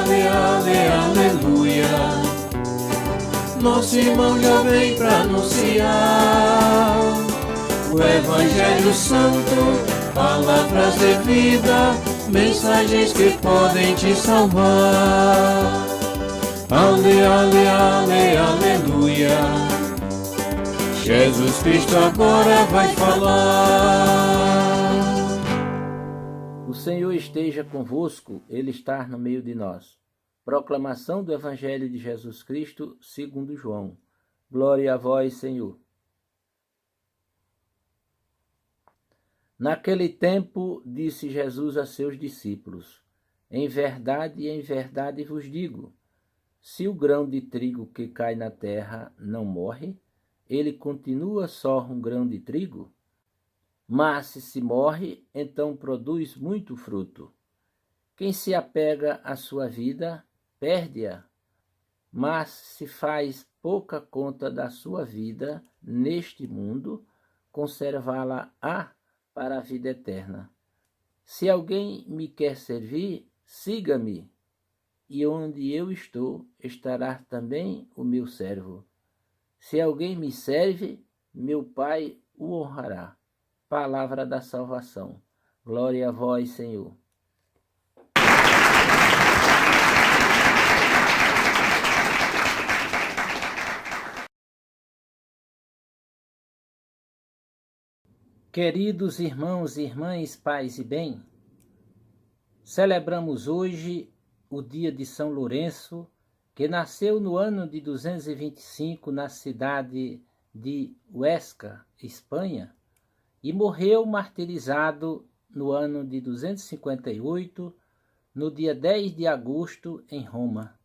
ale, ale, aleluia. Nosso irmão já vem pra anunciar o Evangelho Santo, palavras de vida, mensagens que podem te salvar. Ale, ale, ale, aleluia. Jesus Cristo agora vai falar. O Senhor esteja convosco, Ele está no meio de nós. Proclamação do Evangelho de Jesus Cristo segundo João. Glória a vós, Senhor. Naquele tempo, disse Jesus a seus discípulos: em verdade vos digo, se o grão de trigo que cai na terra não morre, ele continua só um grão de trigo. Mas se morre, então produz muito fruto. Quem se apega à sua vida, perde-a. Mas se faz pouca conta da sua vida neste mundo, conservá-la-á para a vida eterna. Se alguém me quer servir, siga-me, e onde eu estou, estará também o meu servo. Se alguém me serve, meu Pai o honrará. Palavra da salvação. Glória a vós, Senhor. Queridos irmãos e irmãs, paz e bem, celebramos hoje o dia de São Lourenço, que nasceu no ano de 225 na cidade de Huesca, Espanha, e morreu martirizado no ano de 258, no dia 10 de agosto, em Roma,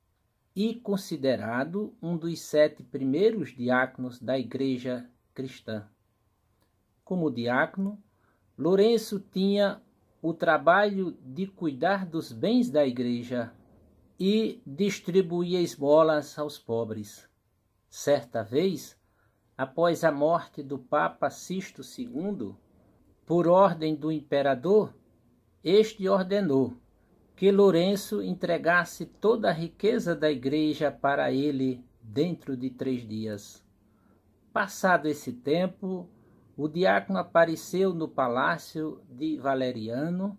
e considerado um dos 7 primeiros diáconos da Igreja cristã. Como diácono, Lourenço tinha o trabalho de cuidar dos bens da Igreja e distribuir esmolas aos pobres. Certa vez, após a morte do Papa Sisto II, por ordem do imperador, este ordenou que Lourenço entregasse toda a riqueza da igreja para ele dentro de 3 dias. Passado esse tempo, o diácono apareceu no palácio de Valeriano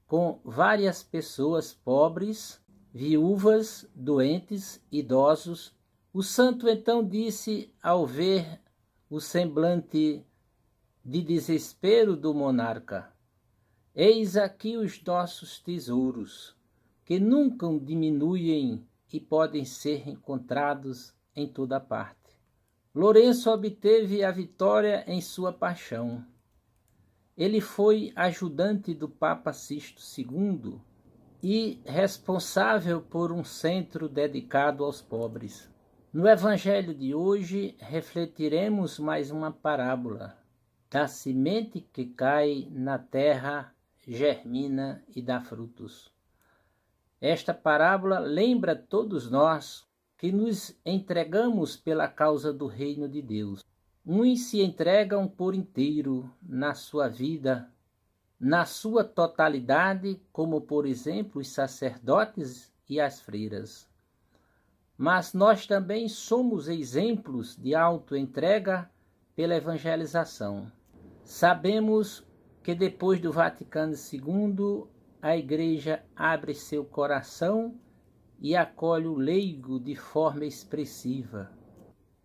com várias pessoas pobres, viúvas, doentes, idosos. O santo então disse, ao ver o semblante de desespero do monarca: eis aqui os nossos tesouros, que nunca diminuem e podem ser encontrados em toda parte. Lourenço obteve a vitória em sua paixão. Ele foi ajudante do Papa Sisto II e responsável por um centro dedicado aos pobres. No Evangelho de hoje, refletiremos mais uma parábola da semente que cai na terra, germina e dá frutos. Esta parábola lembra todos nós que nos entregamos pela causa do reino de Deus. Uns se entregam por inteiro na sua vida, na sua totalidade, como por exemplo os sacerdotes e as freiras. Mas nós também somos exemplos de autoentrega pela evangelização. Sabemos que depois do Vaticano II, a Igreja abre seu coração e acolhe o leigo de forma expressiva.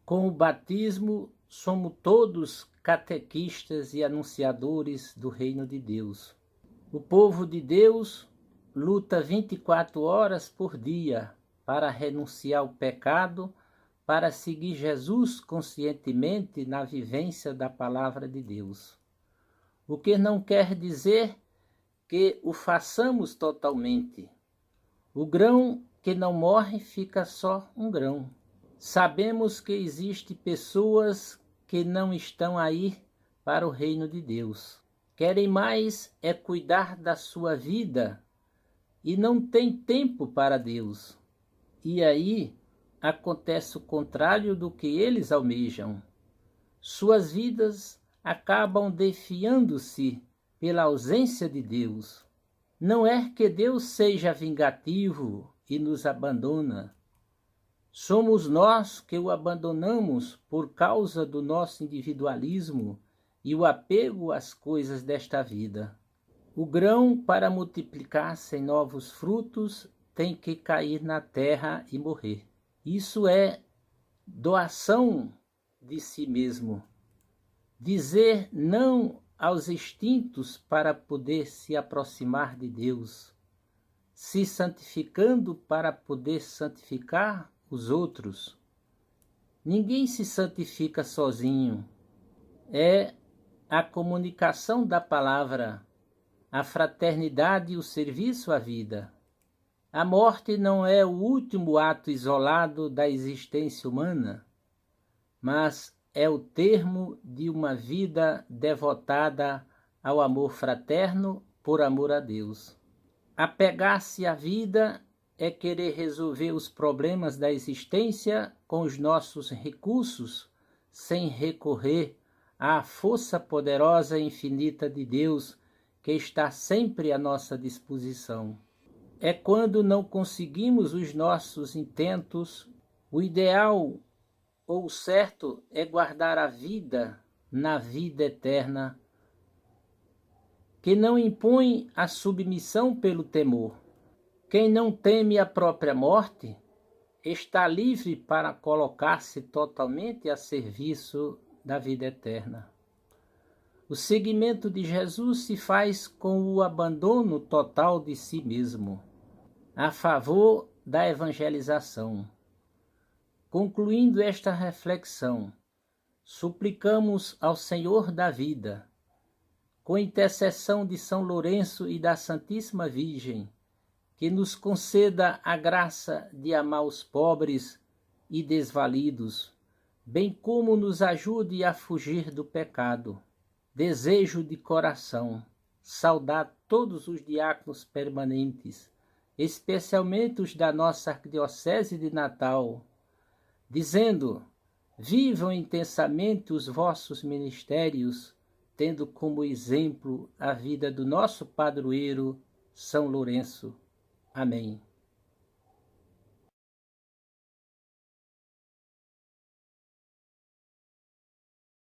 Com o batismo, somos todos catequistas e anunciadores do reino de Deus. O povo de Deus luta 24 horas por dia para renunciar ao pecado, para seguir Jesus conscientemente na vivência da palavra de Deus. O que não quer dizer que o façamos totalmente. O grão que não morre fica só um grão. Sabemos que existem pessoas que não estão aí para o reino de Deus. Querem mais é cuidar da sua vida e não tem tempo para Deus. E aí acontece o contrário do que eles almejam. Suas vidas acabam defiando-se pela ausência de Deus. Não é que Deus seja vingativo e nos abandona. Somos nós que o abandonamos por causa do nosso individualismo e o apego às coisas desta vida. O grão, para multiplicar-se em novos frutos, tem que cair na terra e morrer. Isso é doação de si mesmo. Dizer não aos instintos para poder se aproximar de Deus, se santificando para poder santificar os outros. Ninguém se santifica sozinho. É a comunicação da palavra, a fraternidade e o serviço à vida. A morte não é o último ato isolado da existência humana, mas é o termo de uma vida devotada ao amor fraterno por amor a Deus. Apegar-se à vida é querer resolver os problemas da existência com os nossos recursos, sem recorrer à força poderosa e infinita de Deus que está sempre à nossa disposição. É quando não conseguimos os nossos intentos. O ideal ou o certo é guardar a vida na vida eterna, que não impõe a submissão pelo temor. Quem não teme a própria morte está livre para colocar-se totalmente a serviço da vida eterna. O seguimento de Jesus se faz com o abandono total de si mesmo, a favor da evangelização. Concluindo esta reflexão, suplicamos ao Senhor da vida, com intercessão de São Lourenço e da Santíssima Virgem, que nos conceda a graça de amar os pobres e desvalidos, bem como nos ajude a fugir do pecado. Desejo de coração saudar todos os diáconos permanentes, especialmente os da nossa Arquidiocese de Natal, dizendo: vivam intensamente os vossos ministérios, tendo como exemplo a vida do nosso padroeiro, São Lourenço. Amém.